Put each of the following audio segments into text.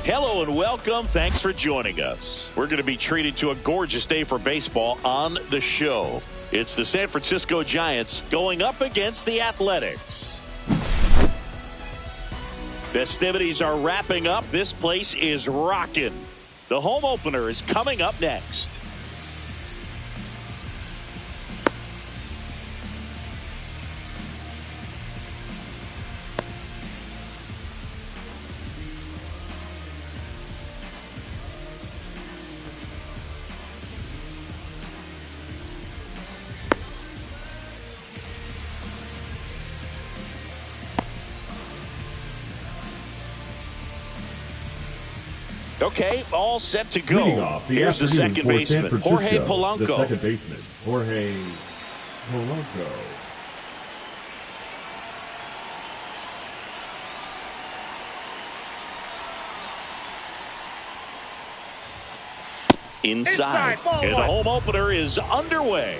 Hello and welcome. Thanks for joining us. We're going to be treated to a gorgeous day for baseball on the show. It's the San Francisco Giants going up against the Athletics. Festivities are wrapping up. This place is rocking. The home opener is coming up next. Okay, all set to go. Here's the second baseman, Jorge Polanco. The second baseman, Jorge Polanco. Inside and the home opener is underway.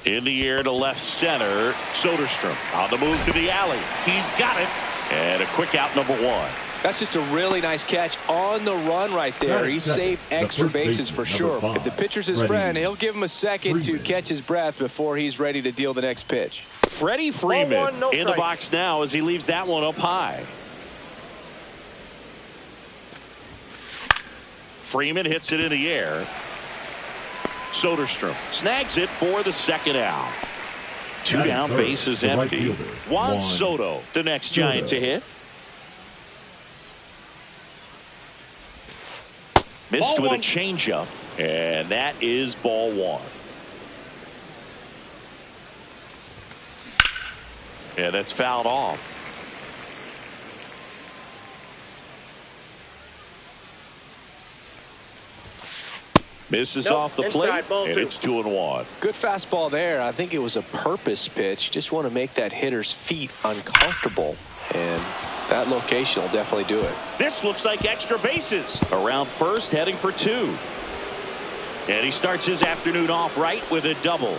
In the air to left center, Soderstrom on the move to the alley. He's got it. And a quick out, number one. That's just a really nice catch on the run right there. He saved extra bases for sure. If the pitcher's his friend, he'll give him a second to catch his breath before he's ready to deal the next pitch. Freddie Freeman in the box now as he leaves that one up high. Freeman hits it in the air. Soderstrom snags it for the second out. Two down, bases empty. Juan Soto, the next Giant to hit. Missed with a changeup, and that is ball one. And that's fouled off. Misses off the plate, and it's 2-1. Good fastball there. I think it was a purpose pitch. Just want to make that hitter's feet uncomfortable, and that location will definitely do it. This looks like extra bases. Around first, heading for two. And he starts his afternoon off right with a double.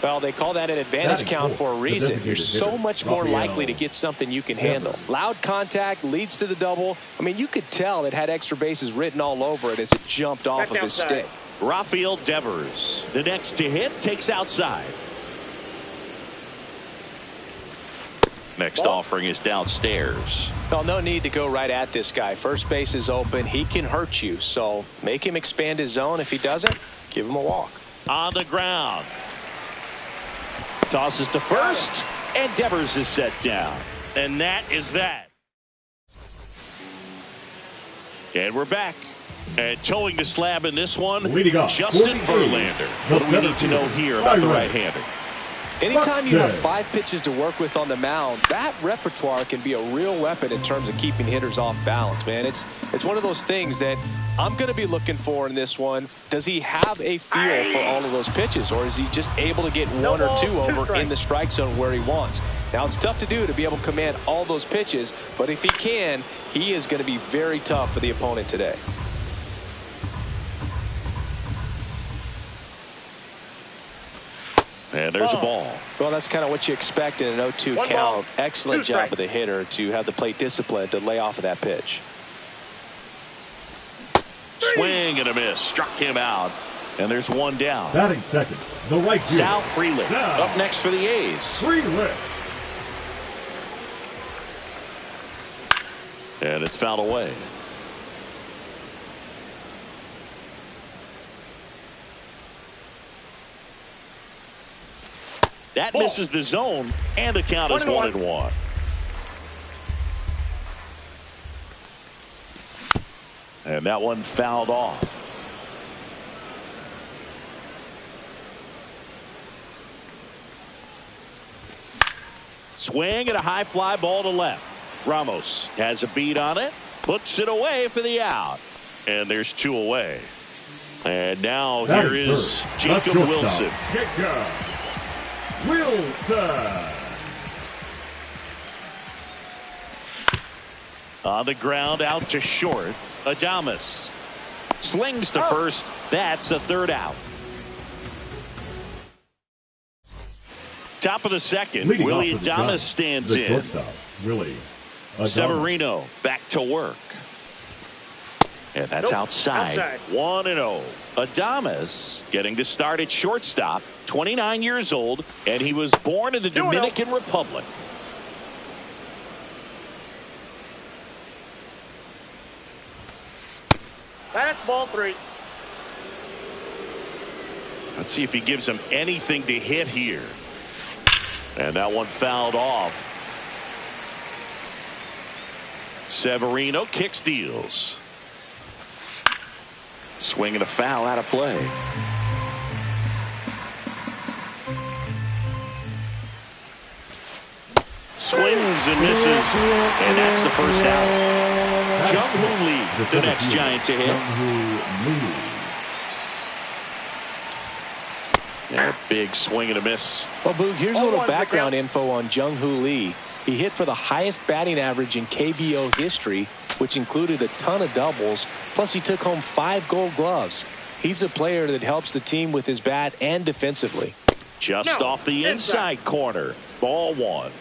Well, they call that an advantage count for a reason. You're so much more likely to get something you can handle. Loud contact leads to the double. I mean, you could tell it had extra bases written all over it as it jumped off of his stick. Rafael Devers, the next to hit, takes outside. Next offering is downstairs. Well, no need to go right at this guy. First base is open. He can hurt you, so make him expand his zone. If he doesn't, give him a walk. On the ground. Tosses to first, and Devers is set down. And that is that. And we're back. And towing the slab in this one, Justin Verlander. What do we need to know here about the right-hander? Anytime you have 5 pitches to work with on the mound, that repertoire can be a real weapon in terms of keeping hitters off balance, man. It's one of those things that I'm going to be looking for in this one. Does he have a feel for all of those pitches, or is he just able to get one or two over in the strike zone where he wants? Now, it's tough to do to be able to command all those pitches, but if he can, he is going to be very tough for the opponent today. And there's a ball. Well, that's kind of what you expect in an 0-2 count. Excellent job of the hitter to have the plate discipline to lay off of that pitch. Swing and a miss. Struck him out. And there's one down. Batting second, the right fielder, Sal Frelick up next for the A's. Frelick. And it's fouled away. That misses the zone, and the count is 1-1. And that one fouled off. Swing and a high fly ball to left. Ramos has a beat on it, puts it away for the out. And there's 2 away. And now here is Jacob Wilson. On the ground, out to short. Adames slings to first. That's the third out. Top of the second, Leading Willie off for the Adames Giants, stands the in. shortstop, Willie Adames. Severino back to work. And that's outside. 1-0. Adames getting to start at shortstop, 29 years old, and he was born in the Dominican Republic. That's ball 3. Let's see if he gives him anything to hit here. And that one fouled off. Severino kick steals. Swinging a foul out of play. Swings and misses. And that's the first out. Jung-Hoo Lee, the next Giant to hit. And a big swing and a miss. Well, Boog, here's a little background info on Jung-Hoo Lee. He hit for the highest batting average in KBO history, which included a ton of doubles. Plus, he took home 5 gold gloves. He's a player that helps the team with his bat and defensively. Just off the inside corner. Ball 1.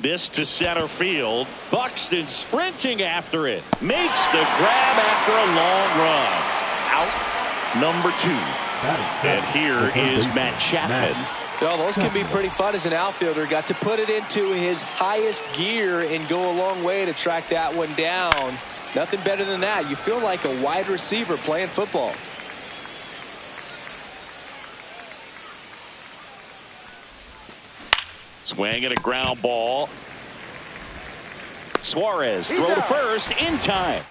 This to center field. Buxton sprinting after it. Makes the grab after a long run. Out number 2. And here is Matt Chapman. Well, those can be pretty fun as an outfielder. Got to put it into his highest gear and go a long way to track that one down. Nothing better than that. You feel like a wide receiver playing football. Swing and a ground ball. Suarez throw to first in time.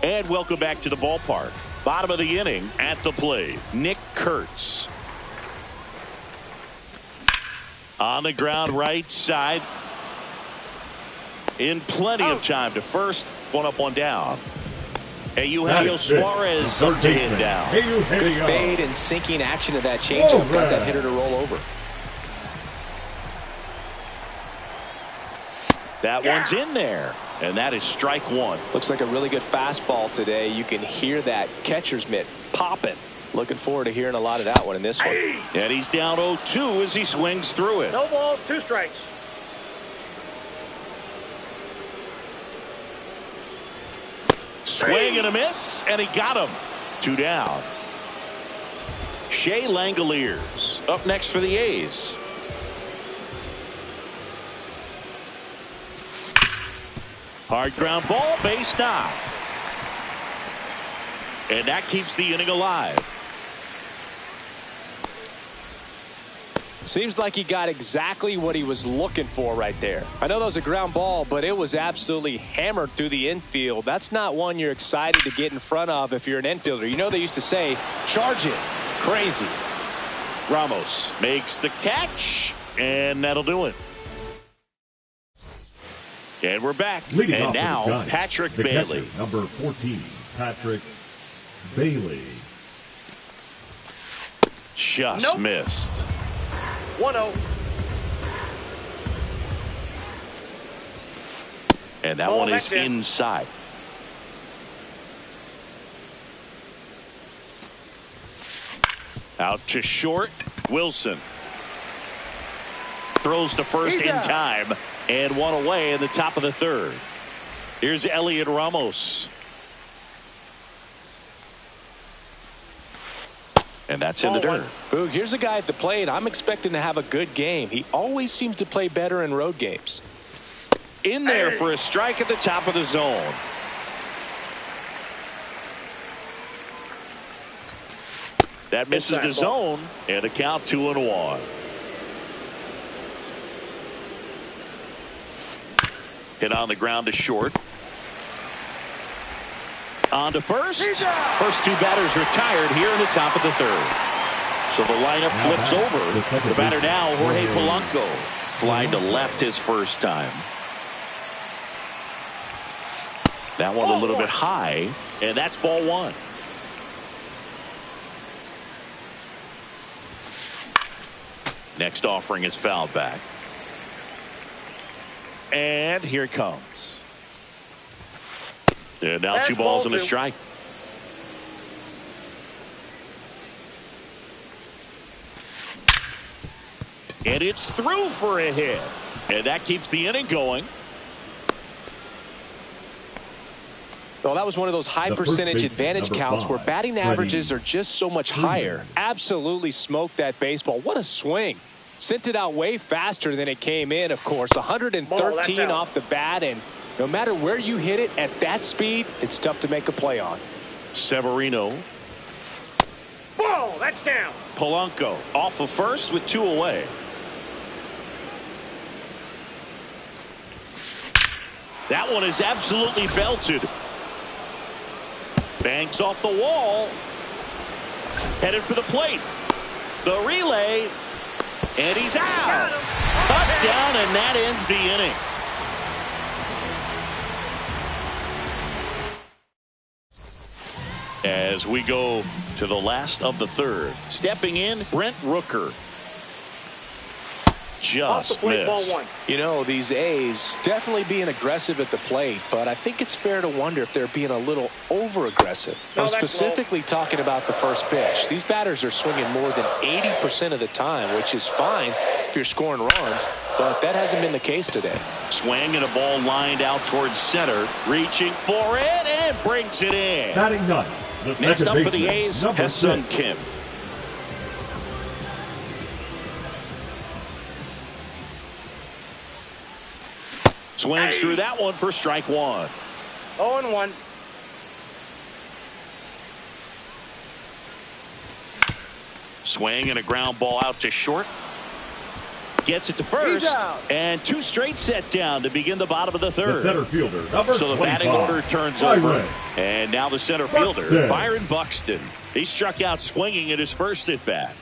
And welcome back to the ballpark. Bottom of the inning at the plate. Nick Kurtz. On the ground right side. In plenty of time to first. One up, one down. Eugenio Suarez up to hit down. Good fade and sinking action of that changeup. Got that hitter to roll over. That one's in there, and that is strike 1. Looks like a really good fastball today. You can hear that catcher's mitt popping. Looking forward to hearing a lot of that one in this one. And he's down 0-2 as he swings through it. No balls, 2 strikes. Swing and a miss, and he got him. 2 down. Shea Langoliers up next for the A's. Hard ground ball, base knock. And that keeps the inning alive. Seems like he got exactly what he was looking for right there. I know that was a ground ball, but it was absolutely hammered through the infield. That's not one you're excited to get in front of if you're an infielder. You know they used to say, charge it. Crazy. Ramos makes the catch, and that'll do it. And we're back. Leading and off now Giants, Patrick the Bailey. Catcher, number 14, Patrick Bailey. Just missed. 1-0. And that one is inside. Out to short. Wilson throws to first in time. And one away in the top of the 3rd. Here's Elliot Ramos. And that's in the dirt. Boog, here's a guy at the plate. I'm expecting to have a good game. He always seems to play better in road games. In there for a strike at the top of the zone. That misses the zone. And the count 2-1. Hit on the ground to short. On to first. First 2 batters retired here in the top of the 3rd. So the lineup flips over. The batter now, Jorge Polanco. Flying to left his first time. That one a little bit high. And that's ball 1. Next offering is fouled back. And here it comes. And now 2 balls and a strike. And it's through for a hit. And that keeps the inning going. Well, that was one of those high percentage advantage counts where batting averages are just so much higher. Absolutely smoked that baseball. What a swing. Sent it out way faster than it came in, of course. 113 off the bat, and no matter where you hit it at that speed, it's tough to make a play on. Severino. Ball, that's down. Polanco off of first with 2 away. That one is absolutely belted. Bangs off the wall. Headed for the plate. The relay. And he's out. Up, down, and that ends the inning. As we go to the last of the third. Stepping in, Brent Rooker. Just missed. Ball 1. You know, these A's definitely being aggressive at the plate, but I think it's fair to wonder if they're being a little over-aggressive. I'm specifically talking about the first pitch. These batters are swinging more than 80% of the time, which is fine if you're scoring runs, but that hasn't been the case today. Swing and a ball lined out towards center. Reaching for it and brings it in. Batting ninth. Next up for the A's, Ha-Seong Kim. Swings through that one for strike 1. 0-1. Swing and a ground ball out to short. Gets it to first. And 2 straight set down to begin the bottom of the third. The center fielder, number so the 25, batting order turns over. And now the center fielder, Byron Buxton. He struck out swinging in his first at bat.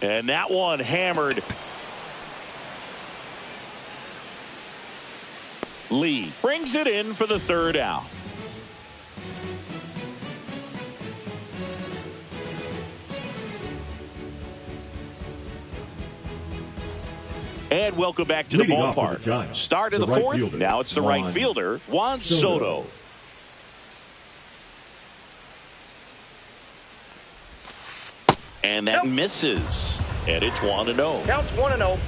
And that one hammered. Lee brings it in for the third out. And welcome back to the ballpark. Start of the fourth. Now it's the right fielder, Juan Soto. And that misses. And it's 1-0. Counts 1-0.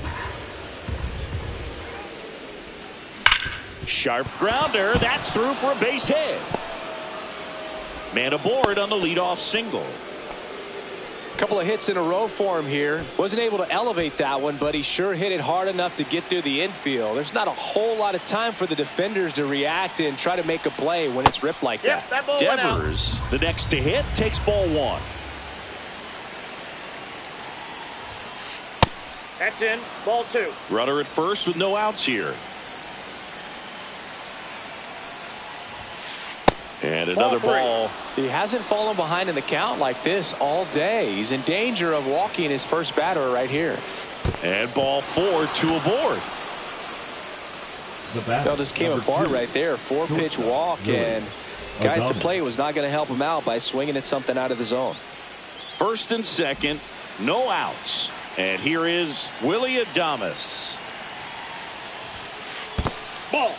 Sharp grounder. That's through for a base hit. Man aboard on the leadoff single. Couple of hits in a row for him here. Wasn't able to elevate that one, but he sure hit it hard enough to get through the infield. There's not a whole lot of time for the defenders to react and try to make a play when it's ripped like that. Devers, the next to hit, takes ball 1. That's in. Ball 2. Runner at first with no outs here. And another ball. He hasn't fallen behind in the count like this all day. He's in danger of walking his first batter right here. And ball 4, 2 aboard. Well, just came apart right there. 4-pitch walk, and guy at the plate was not going to help him out by swinging at something out of the zone. First and second, no outs. And here is Willy Adames. Ball.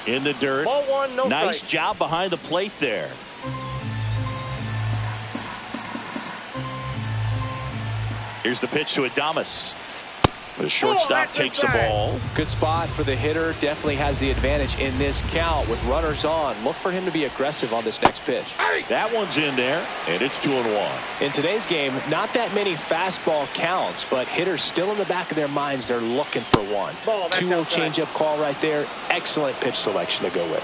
In the dirt. Ball 1, no nice strike. job behind the plate there. Here's the pitch to Adames. The shortstop takes the ball. Good spot for the hitter. Definitely has the advantage in this count with runners on. Look for him to be aggressive on this next pitch. That one's in there, and it's 2-1. In today's game, not that many fastball counts, but hitters still in the back of their minds, they're looking for one. 2-0 changeup call right there. Excellent pitch selection to go with.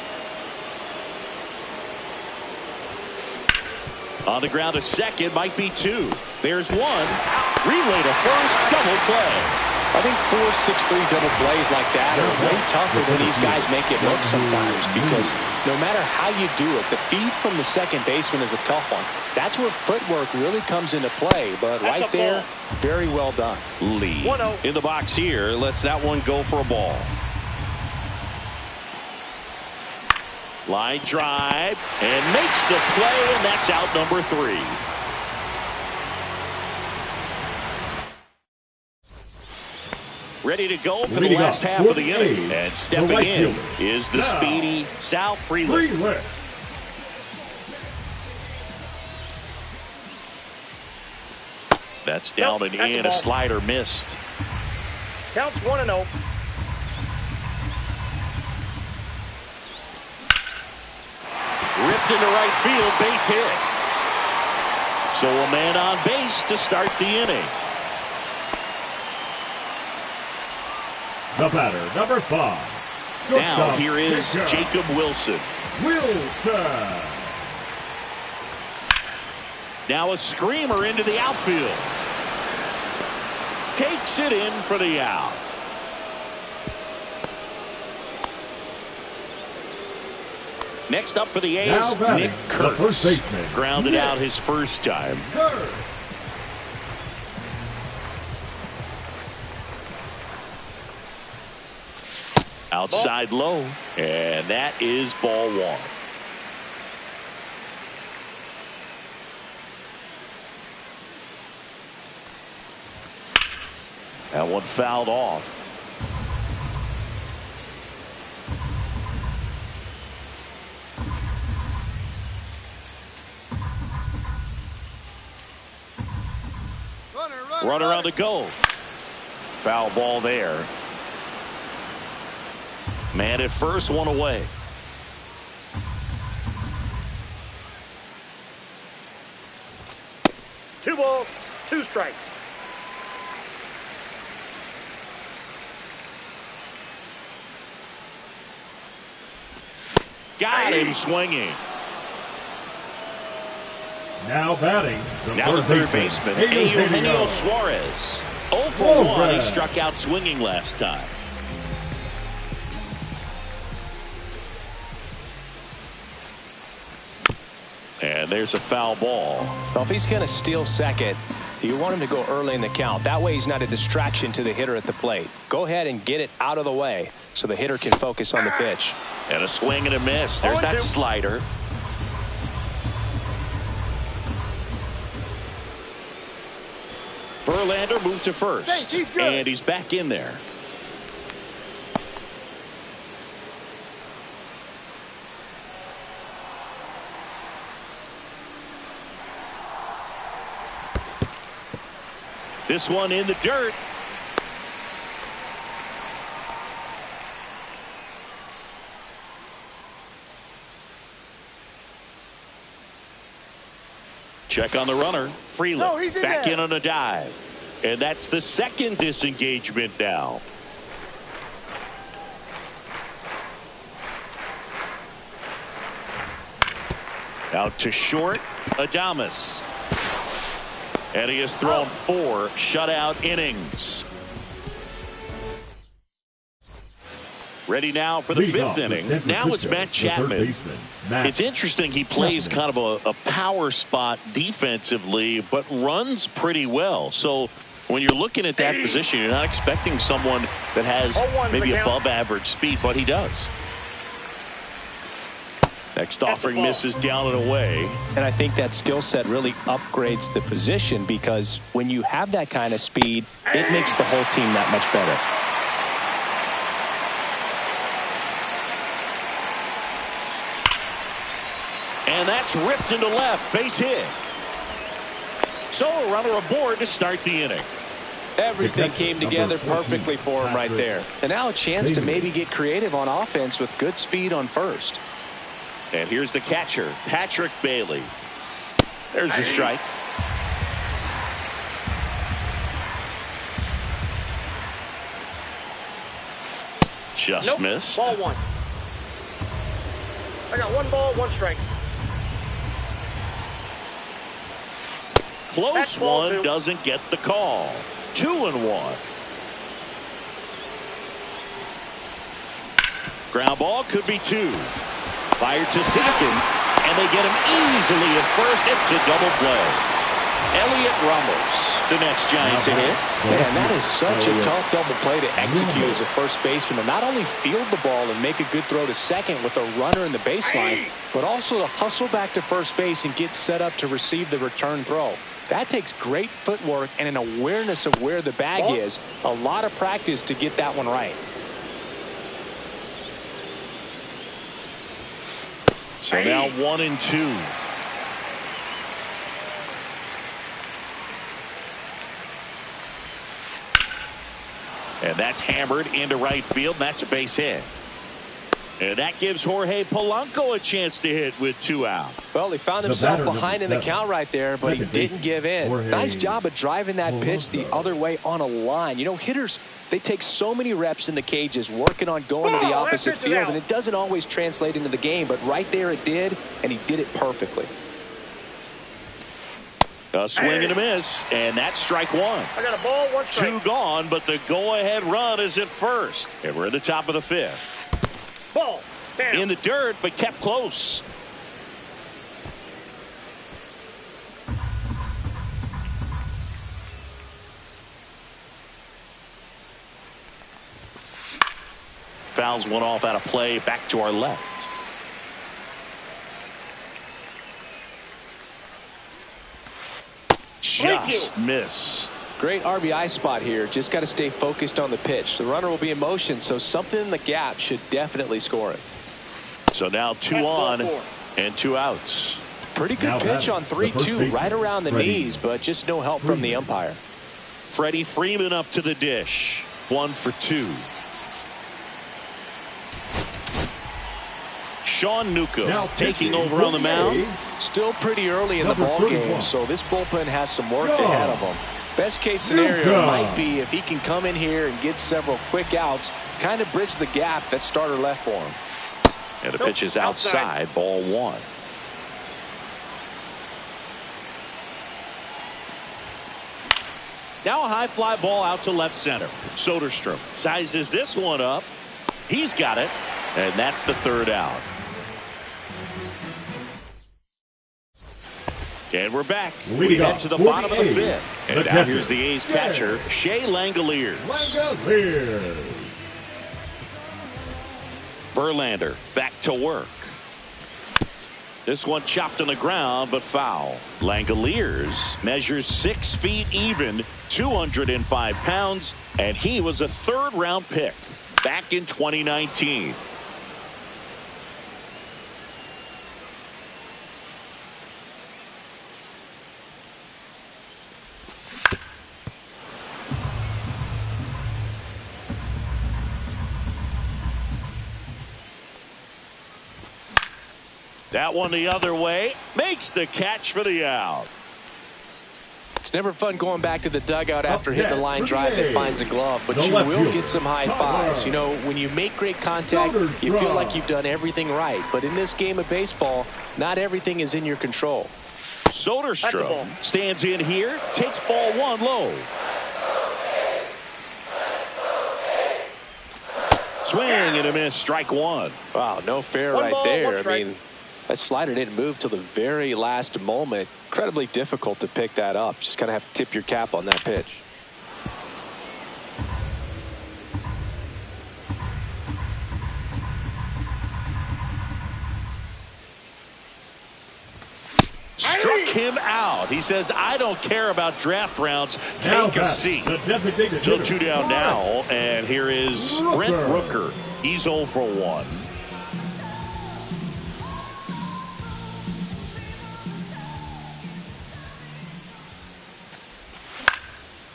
On the ground to second, might be 2. There's 1. Relay to first, double play. I think 4-6-3 double plays like that are way tougher than these guys make it look sometimes, because no matter how you do it, the feed from the second baseman is a tough one. That's where footwork really comes into play, but right there, very well done. Lee in the box here, lets that one go for a ball. Line drive and makes the play, and that's out number 3. Ready to go for the last half of the inning. And stepping in is the speedy Sal Frelick. That's down and in. A slider missed. Counts 1-0. Ripped into right field, base hit. So a man on base to start the inning. The batter, number 5. Now here is Jacob Wilson. Now a screamer into the outfield. Takes it in for the out. Next up for the A's, Nick Kurtz. Grounded out his first time. Outside low, and that is ball 1. That one fouled off. Runner on the go. Foul ball there. Man at first, one away. Two balls, 2 strikes. Got him swinging. Now batting. The third baseman, Eugenio Suarez. 0 for 1. He struck out swinging last time. And there's a foul ball. Well, if he's going to steal second, you want him to go early in the count. That way he's not a distraction to the hitter at the plate. Go ahead and get it out of the way so the hitter can focus on the pitch. And a swing and a miss. There's that slider. Verlander moved to first. And he's back in there. This one in the dirt. Check on the runner. Freeland back in on a dive. And that's the second disengagement now. Out to short, Adames. And he has thrown 4 shutout innings. Ready now for the 5th inning. Now it's Matt Chapman. It's interesting. He plays kind of a power spot defensively, but runs pretty well. So when you're looking at that position, you're not expecting someone that has maybe above average speed, but he does. Next offering misses down and away. And I think that skill set really upgrades the position, because when you have that kind of speed, it makes the whole team that much better. And that's ripped into left. Base hit. So a runner aboard to start the inning. Everything came together perfectly for him right there. And now a chance to maybe get creative on offense with good speed on first. And here's the catcher, Patrick Bailey. There's the strike. Just missed. Ball 1. I got 1 ball, 1 strike. Close one, doesn't get the call. 2-1. Ground ball could be 2. Fired to second, and they get him easily at first. It's a double play. Elliott Ramos, the next Giant to hit. Man, that is such a tough double play to execute as a first baseman, to not only field the ball and make a good throw to second with a runner in the baseline, but also to hustle back to first base and get set up to receive the return throw. That takes great footwork and an awareness of where the bag is. A lot of practice to get that one right. So now 1-2. And that's hammered into right field, and that's a base hit. And that gives Jorge Polanco a chance to hit with 2 out. Well, he found himself behind in the count right there, but he didn't give in. Nice job of driving that pitch the other way on a line. You know, hitters, they take so many reps in the cages working on going to the opposite field, and it doesn't always translate into the game, but right there it did, and he did it perfectly. A swing and a miss, and that's strike 1. I got a ball, 1 strike. 2 gone, but the go-ahead run is at first. And we're at the top of the 5th. Ball. Down. In the dirt, but kept close. Fouls one off out of play, back to our left. Just missed. Great RBI spot here. Just got to stay focused on the pitch. The runner will be in motion, so something in the gap should definitely score it. So now 2 on and 2 outs. Pretty good pitch on 3-2, right around the knees, but just no help from the umpire. Freddie Freeman up to the dish. 1 for 2. Sean Nuka taking over on the mound. Still pretty early in the ball game, so this bullpen has some work ahead of them. Best case scenario might be if he can come in here and get several quick outs, kind of bridge the gap that starter left for him. And the pitch is outside, ball 1. Now a high fly ball out to left center. Soderstrom sizes this one up. He's got it, and that's the 3rd out. And we're back. We head to the bottom of the 5th. And now here's the A's catcher, Shea Langoliers. Verlander back to work. This one chopped on the ground, but foul. Langoliers measures 6 feet even, 205 pounds, and he was a 3rd-round pick back in 2019. That one the other way, makes the catch for the out. It's never fun going back to the dugout after hitting a line drive that finds a glove, but you will get some high fives. You know, when you make great contact, you feel like you've done everything right. But in this game of baseball, not everything is in your control. Soderstrom stands in here, takes ball 1 low. Swing and a miss, strike 1. Wow, no fair right there. I mean, that slider didn't move till the very last moment. Incredibly difficult to pick that up. Just kind of have to tip your cap on that pitch. Struck him out. He says, I don't care about draft rounds. Take a seat. So 2 down now, and here is Brent Rooker. He's 0 for 1.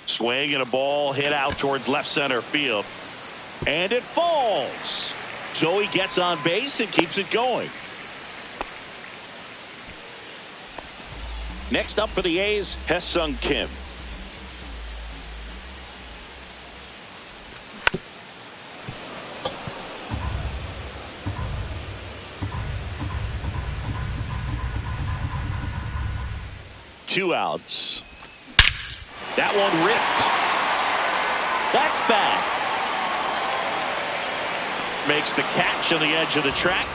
Swing and a ball hit out towards left center field. And it falls. So he gets on base and keeps it going. Next up for the A's, Hesung Kim. Two outs. That one ripped. That's back. Makes the catch on the edge of the track.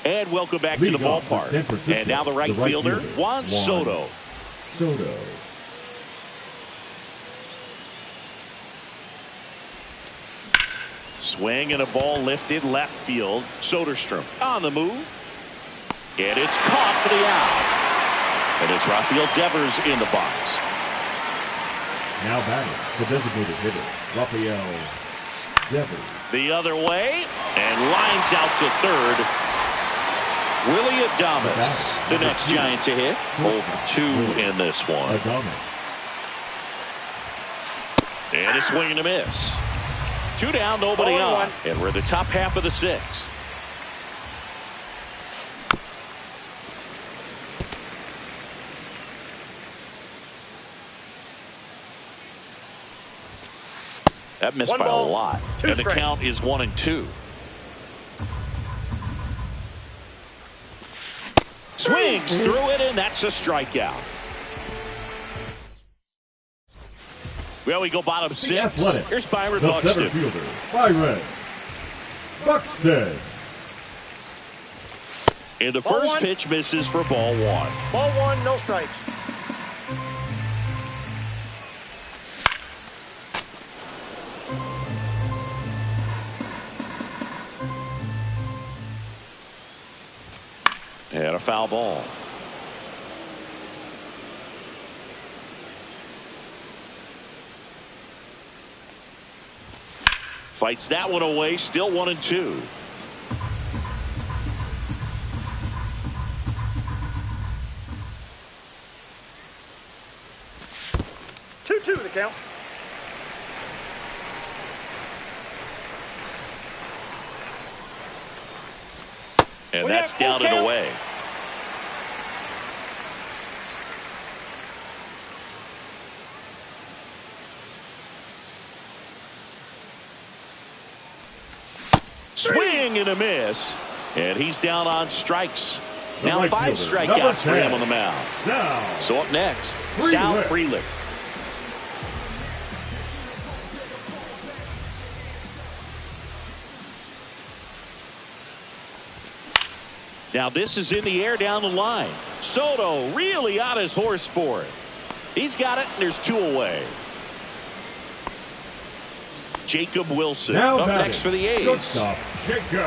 And welcome back to the ballpark. And now the right fielder, Juan Soto. Swing and a ball lifted left field. Soderstrom on the move. And it's caught for the out. And it's Rafael Devers in the box. Now batting, the designated hitter, Rafael Devers. The other way, and lines out to third. Willie Adames, the next Giant to hit. 0 for 2 in this one. And a swing and a miss. 2 down, nobody on. And we're in the top half of the 6th. That missed by a lot. And the count is 1-2. Swings through it, and that's a strikeout. Well, we go bottom 6. Here's Byron Buxton. Byron Buxton. And the first pitch misses for ball 1. Ball 1, no strikes. And a foul ball. Fights that one away, still 1-2. The count. And that's down and away. Swing and a miss. And he's down on strikes. Now 5 strikeouts for him on the mound. So up next, Sal Frelick. Now this is in the air down the line. Soto really on his horse for it. He's got it, and there's 2 away. Jacob Wilson up next for the A's.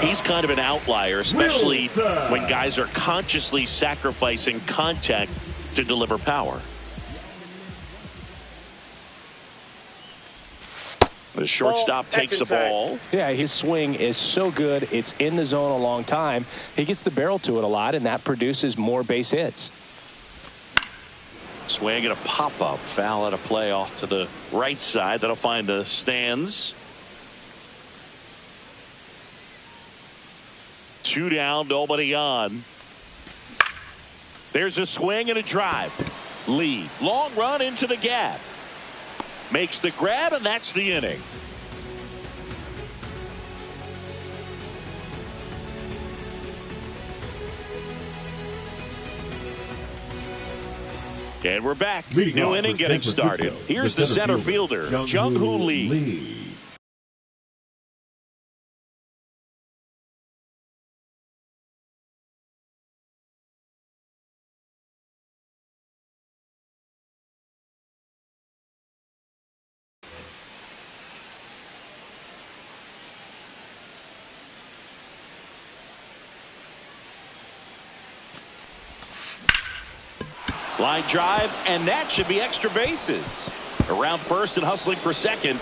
He's kind of an outlier, especially when guys are consciously sacrificing contact to deliver power. The shortstop takes the ball. Yeah, his swing is so good. It's in the zone a long time. He gets the barrel to it a lot, and that produces more base hits. Swing and a pop-up. Foul at a play off to the right side. That'll find the stands. 2 down, nobody on. There's a swing and a drive. Lee, long run into the gap. Makes the grab, and that's the inning. And we're back. New inning getting started. Here's the center fielder, Jung-Hoo Lee. Line drive, and that should be extra bases. Around first and hustling for second.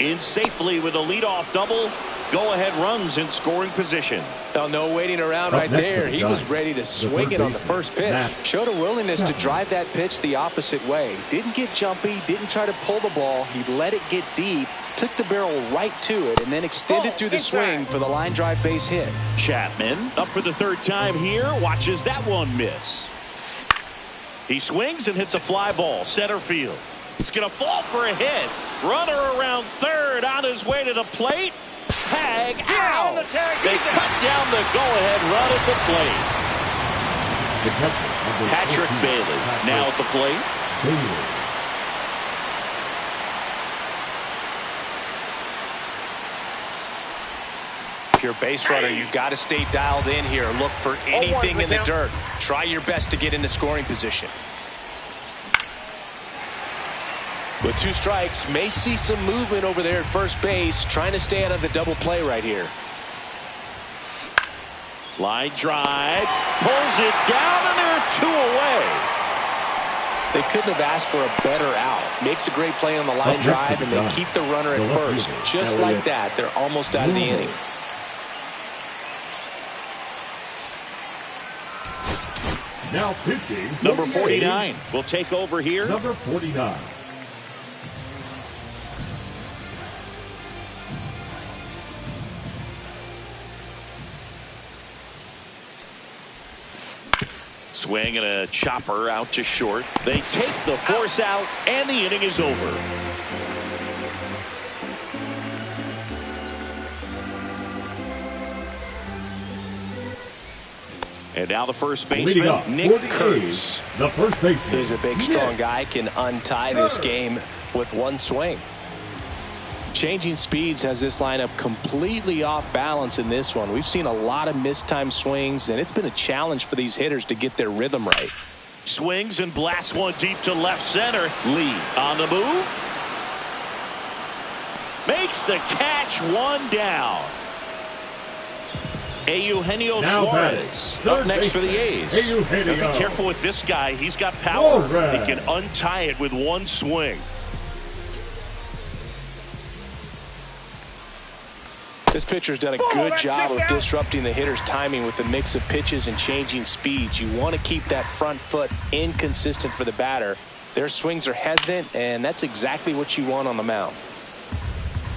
In safely with a leadoff double. Go-ahead runs in scoring position. Oh, no waiting around right there. He was ready to swing it on the first pitch. Showed a willingness to drive that pitch the opposite way. Didn't get jumpy, didn't try to pull the ball. He let it get deep, took the barrel right to it, and then extended through the swing for the line drive base hit. Chapman up for the 3rd time here. Watches that one miss. He swings and hits a fly ball center field. It's going to fall for a hit. Runner around third on his way to the plate. Tag out. They cut down the go-ahead run at the plate. Patrick Bailey now at the plate. If you're a base runner, you've got to stay dialed in here. Look for anything in the dirt. Try your best to get into scoring position. With 2 strikes, may see some movement over there at first base, trying to stay out of the double play right here. Line drive, pulls it down, and there are 2 away. They couldn't have asked for a better out. Makes a great play on the line drive, and they keep the runner at first. Just like that, they're almost out of the inning. Now pitching. Number 49 will take over here. Number 49. Swing and a chopper out to short. They take the force out, and the inning is over. And now the first baseman, Nick Kurtz. The first baseman. He's a big, strong guy, can untie this game with one swing. Changing speeds has this lineup completely off balance in this one. We've seen a lot of mistimed swings, and it's been a challenge for these hitters to get their rhythm right. Swings and blasts one deep to left center. Lee on the move. Makes the catch, one down. Eugenio Suarez up next for the A's. Be careful with this guy. He's got power. He can untie it with one swing. This pitcher's done a good job of disrupting the hitter's timing with the mix of pitches and changing speeds. You want to keep that front foot inconsistent for the batter. Their swings are hesitant, and that's exactly what you want on the mound.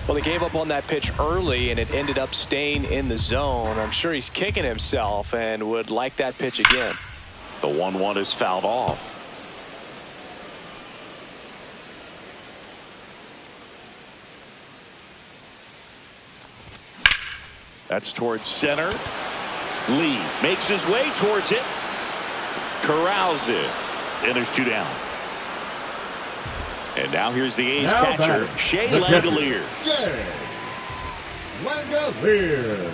Well, they gave up on that pitch early, and it ended up staying in the zone. I'm sure he's kicking himself and would like that pitch again. The 1-1 is fouled off. That's towards center. Lee makes his way towards it. Corrals it. And there's two down. And now here's the A's catcher, Shea Langoliers. Langoliers.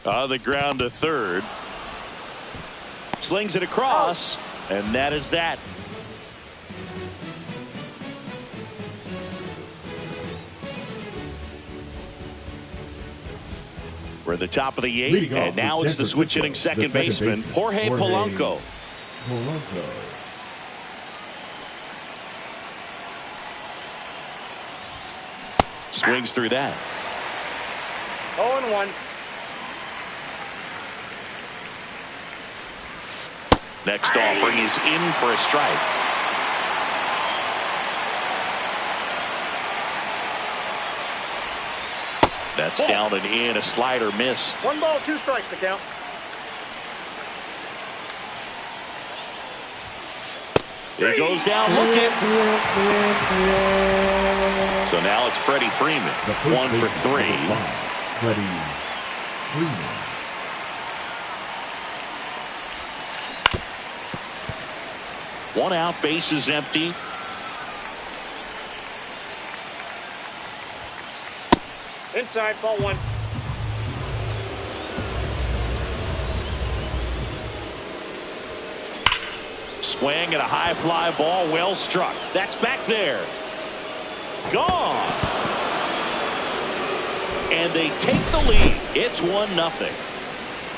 On the ground to third. Slings it across, and that is that. We're at the top of the eighth, and now it's the switch hitting second baseman, Jorge Polanco. Swings through that. 0-1. Next offering is in for a strike. That's down and in. A slider missed. 1 ball, 2 strikes to count. He goes down looking. So now it's Freddie Freeman. 1 for 3. Freddie Freeman. One out, bases empty. Inside, ball 1. Swing and a high fly ball, well struck. That's back there. Gone. And they take the lead. It's 1-0.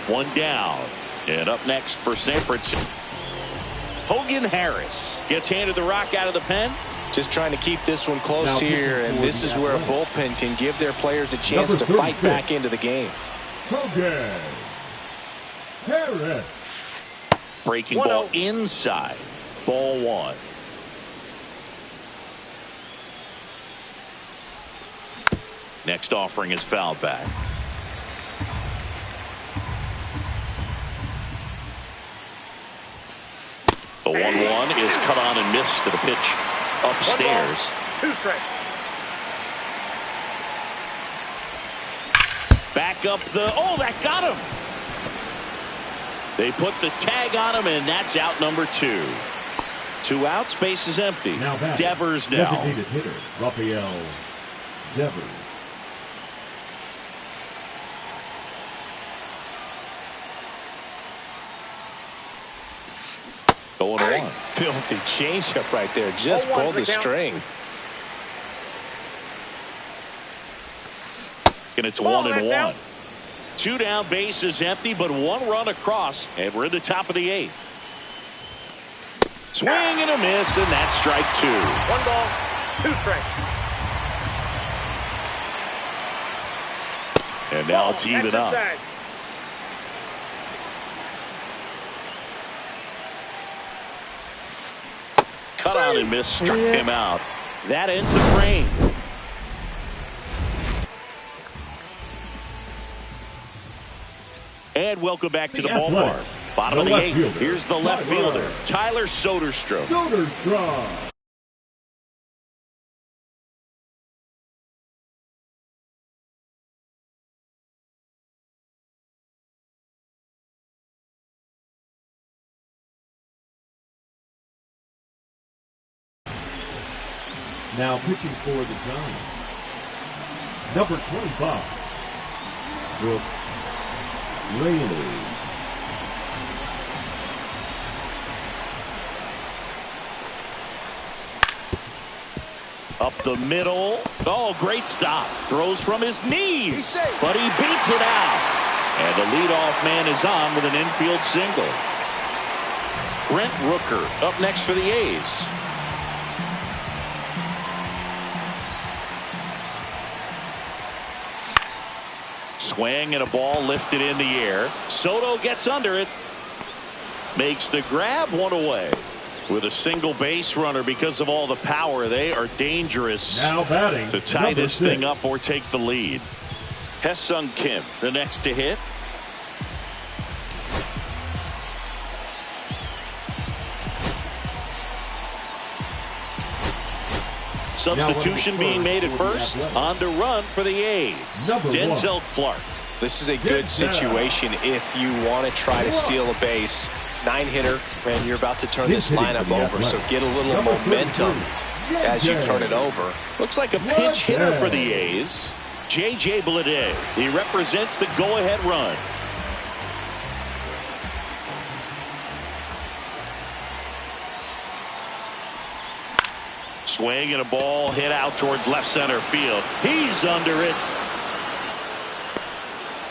1 down. And up next for San Francisco, Hogan Harris gets handed the rock out of the pen. Just trying to keep this one close here, and this is where a bullpen can give their players a chance to fight back into the game. Hogan Harris. Breaking ball inside. Ball 1. Next offering is fouled back. The 1-1 is cut on and missed to the pitch upstairs. 2 strikes. Back up the, oh, that got him. They put the tag on him, and that's out number 2. 2 outs, base is empty. Now Devers down. Designated hitter, Rafael Devers. Going on. Filthy changeup right there. Just pulled the string. And it's 1-1. 2 down, base is empty, but 1 run across, and we're in the top of the 8th. Swing and a miss, and that's strike 2. 1 ball, 2 strikes. And now it's even up. Inside. Cut on and miss, struck him out. That ends the frame. And welcome back to the ballpark. Bottom of the eighth. Here's the left fielder, Tyler Soderstrom. Now pitching for the Giants, number 25, Brooks Raley. Up the middle. Oh, great stop. Throws from his knees, but he beats it out. And the leadoff man is on with an infield single. Brent Rooker up next for the A's. Swing and a ball lifted in the air. Soto gets under it. Makes the grab, one away. With a single base runner, because of all the power, they are dangerous now batting, to tie this thing up or take the lead. Hesung Kim, the next to hit. Substitution being made at first. On to run for the A's. Denzel Clark. This is a good situation if you want to try to steal a base. 9-hitter, and you're about to turn this lineup over, so get a little momentum as you turn it over. Looks like a pinch hitter for the A's. J.J. Bleday. He represents the go-ahead run. Swing and a ball hit out towards left center field. He's under it.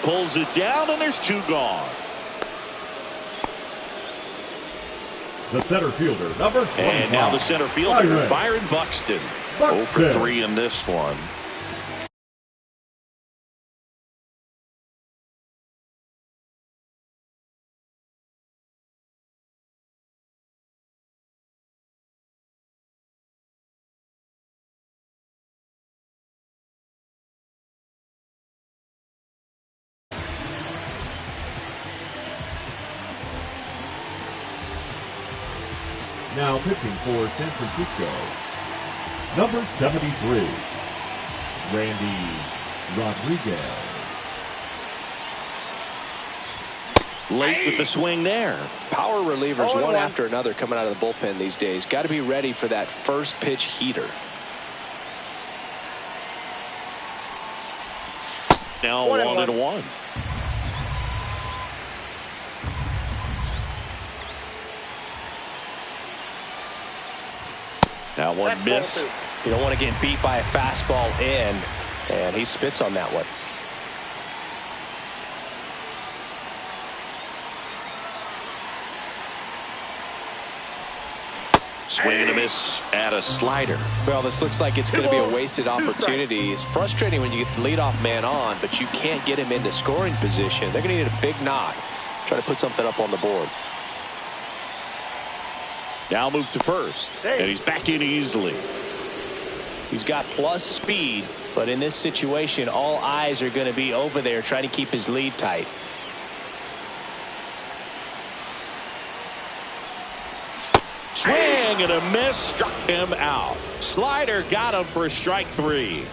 Pulls it down, and there's two gone. The center fielder, number 25. And now the center fielder, Byron Buxton. 0 for 3 in this one. Now pitching for San Francisco, number 73, Randy Rodriguez. Late with the swing there. Power relievers one after another coming out of the bullpen these days. Got to be ready for that first pitch heater. Now 1-1. That one missed. You don't want to get beat by a fastball in, and he spits on that one. Swing and a miss at a slider. Well, this looks like it's going to be a wasted opportunity. It's frustrating when you get the leadoff man on, but you can't get him into scoring position. They're going to need a big knock. Try to put something up on the board. Now move to first, and he's back in easily. He's got plus speed, but in this situation, all eyes are going to be over there trying to keep his lead tight. Swing and a miss, struck him out. Slider got him for strike 3.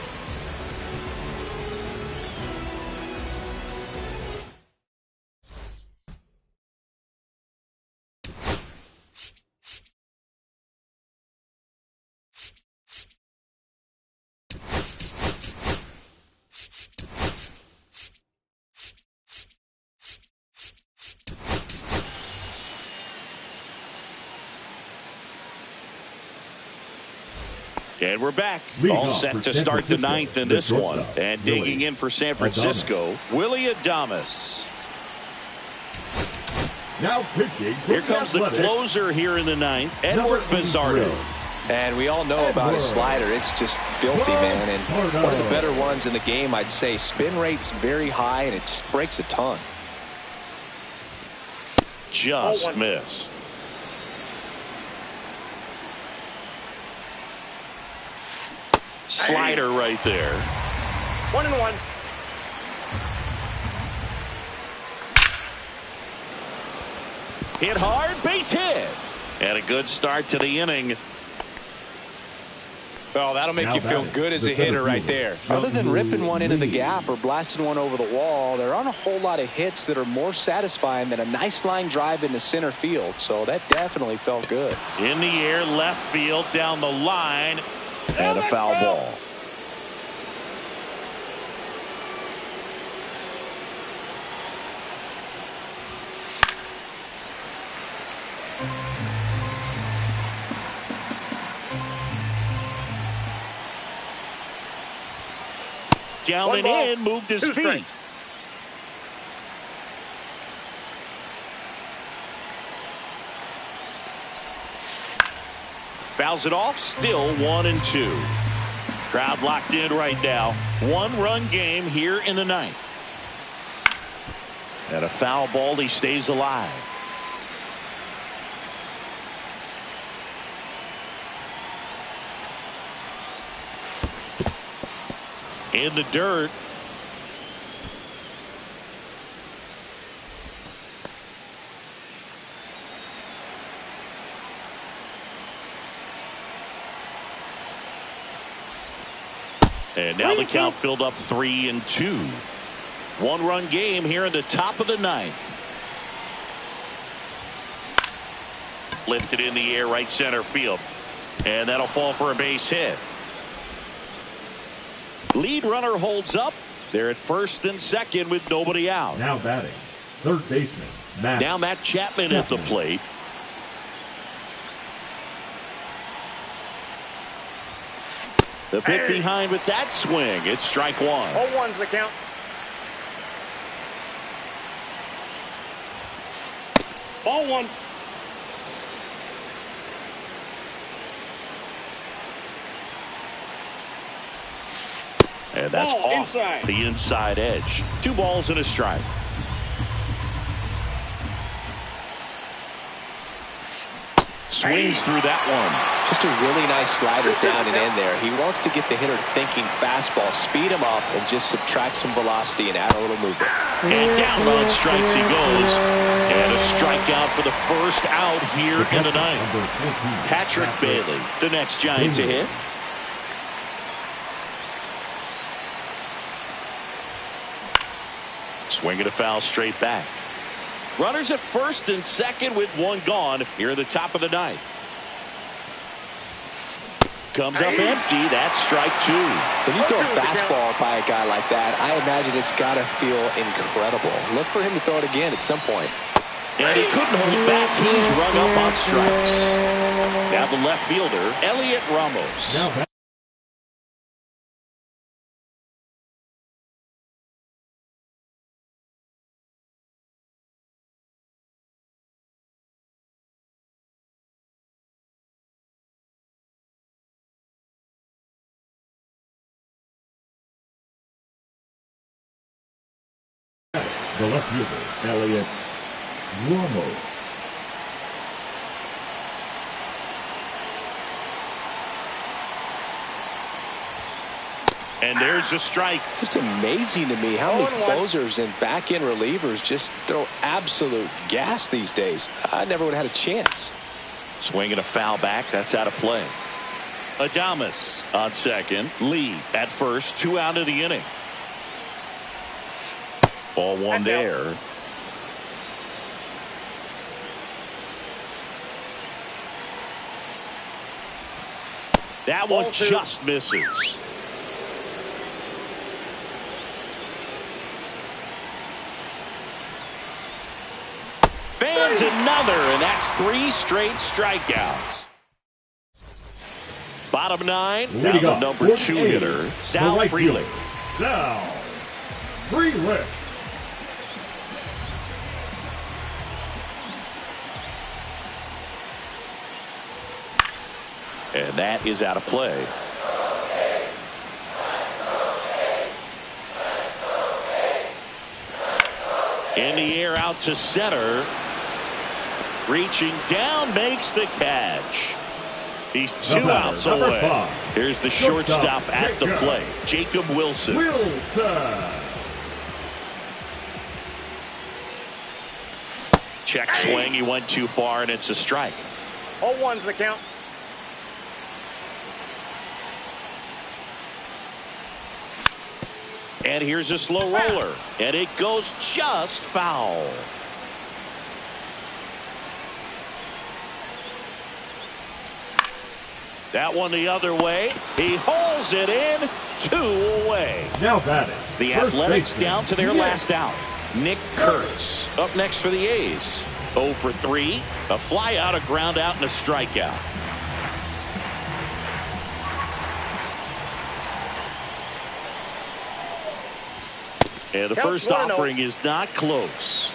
And we're back. All set to start the 9th in this one. And digging in for San Francisco, Willie Adames. Now pitching. Here comes the closer here in the 9th, Edward Bizzardo. And we all know about his slider. It's just filthy, man. And one of the better ones in the game, I'd say. Spin rate's very high, and it just breaks a ton. Just missed. Slider right there. 1-1. Hit hard, base hit. And a good start to the inning. Oh, that'll make you feel good as a hitter right there. Other than ripping one into the gap or blasting one over the wall, there aren't a whole lot of hits that are more satisfying than a nice line drive into center field. So that definitely felt good. In the air, left field, down the line, and a foul ball. Down and in, moved his feet. Fouls it off, still 1-2. Crowd locked in right now. One-run game here in the ninth. And a foul ball, he stays alive. In the dirt. And now the count filled up 3-2. One-run game here in the top of the ninth. Lifted in the air, right center field. And that'll fall for a base hit. Lead runner holds up. They're at first and second with nobody out. Now batting, third baseman, Matt. Now Matt Chapman at the plate. The bit behind with that swing. It's strike one. 0-1's the count. Ball one. And that's ball off inside. The inside edge. 2 balls and a strike. Swings through that one. Just a really nice slider down and in there. He wants to get the hitter thinking fastball, speed him up, and just subtract some velocity and add a little movement. And down on strikes he goes. And a strikeout for the first out here in the ninth. Patrick Bailey, the next Giant to hit. Swinging a foul straight back. Runners at first and second with one gone here in the top of the ninth. Comes up empty. That's strike two. When you throw a fastball by a guy like that, I imagine it's got to feel incredible. Look for him to throw it again at some point. And he couldn't hold it back. He's rung up on strikes. Now the left fielder, Elliot Ramos. Now the left fielder, Elliot Ramos. And there's a strike. Just amazing to me how many closers and back-end relievers just throw absolute gas these days. I never would have had a chance. Swinging a foul back. That's out of play. Adames on second. Lee at first. 2 out of the inning. Ball one there. That one just misses. Fans another, and that's 3 straight strikeouts. Bottom 9, down to number 2 hitter, Sal Frelick. Sal Frelick. And that is out of play. In the air out to center. Reaching down, makes the catch. He's 2 outs away. 5. Here's the shortstop at the plate, Jacob Wilson. Check swing, he went too far, and it's a strike. 0-1's the count. And here's a slow roller, and it goes just foul. That one the other way. He hauls it in, 2 away. Now batting. The Athletics down to their last out. Nick Kurtz up next for the A's. 0 for 3. A fly out, a ground out, and a strikeout. And the first offering is not close.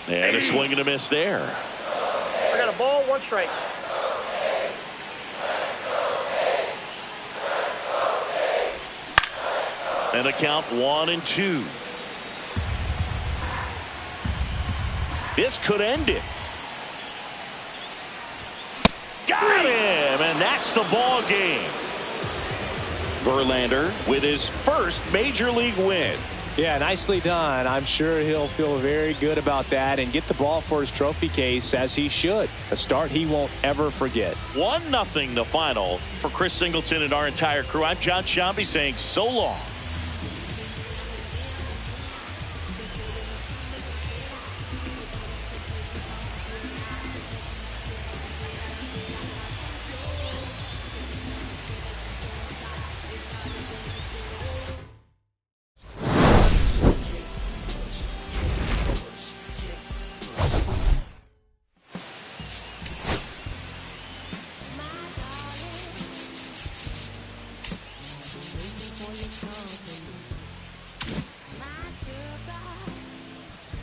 And a swing and a miss there. I got a ball, 1 strike. And a count 1-2. This could end it. Got him, and that's the ball game. Verlander with his first major league win. Yeah, nicely done. I'm sure he'll feel very good about that and get the ball for his trophy case, as he should. A start he won't ever forget. 1-0 the final for Chris Singleton and our entire crew. I'm John Sciambi saying so long. For your company.